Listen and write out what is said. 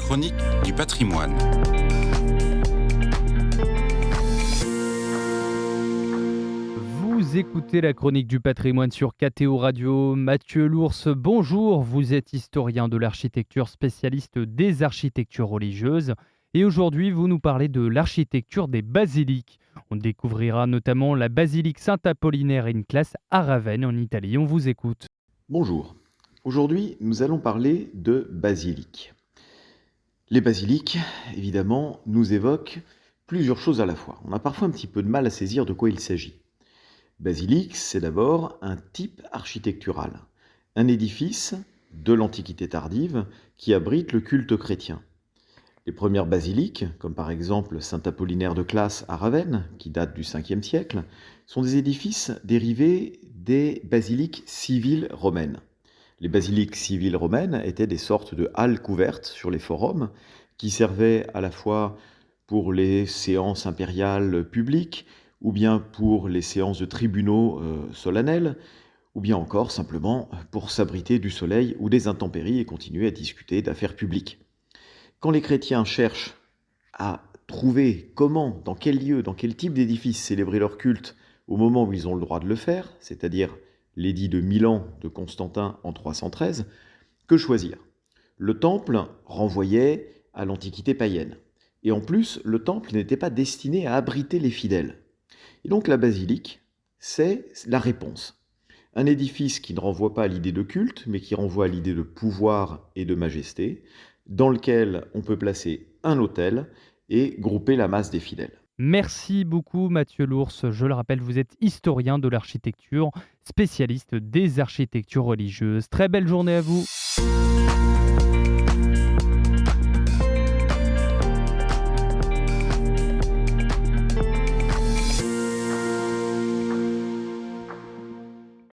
chronique du patrimoine. Vous écoutez la chronique du patrimoine sur KTO Radio. Mathieu Lours, bonjour. Vous êtes historien de l'architecture, spécialiste des architectures religieuses. Et aujourd'hui, vous nous parlez de l'architecture des basiliques. On découvrira notamment la basilique Saint-Apollinaire in Classe à Ravenne, en Italie. On vous écoute. Bonjour. Aujourd'hui, nous allons parler de basiliques. Les basiliques, évidemment, nous évoquent plusieurs choses à la fois. On a parfois un petit peu de mal à saisir de quoi il s'agit. Basilique, c'est d'abord un type architectural, un édifice de l'Antiquité tardive qui abrite le culte chrétien. Les premières basiliques, comme par exemple Saint-Apollinaire de Classe à Ravenne, qui date du 5e siècle, sont des édifices dérivés des basiliques civiles romaines. Les basiliques civiles romaines étaient des sortes de halles couvertes sur les forums qui servaient à la fois pour les séances impériales publiques ou bien pour les séances de tribunaux solennels, ou bien encore simplement pour s'abriter du soleil ou des intempéries et continuer à discuter d'affaires publiques. Quand les chrétiens cherchent à trouver comment, dans quel lieu, dans quel type d'édifice célébrer leur culte au moment où ils ont le droit de le faire, c'est-à-dire l'édit de Milan de Constantin en 313, que choisir ? Le temple renvoyait à l'Antiquité païenne. Et en plus, le temple n'était pas destiné à abriter les fidèles. Et donc la basilique, c'est la réponse. Un édifice qui ne renvoie pas à l'idée de culte, mais qui renvoie à l'idée de pouvoir et de majesté, dans lequel on peut placer un autel et grouper la masse des fidèles. Merci beaucoup Mathieu Lours. Je le rappelle, vous êtes historien de l'architecture, spécialiste des architectures religieuses. Très belle journée à vous.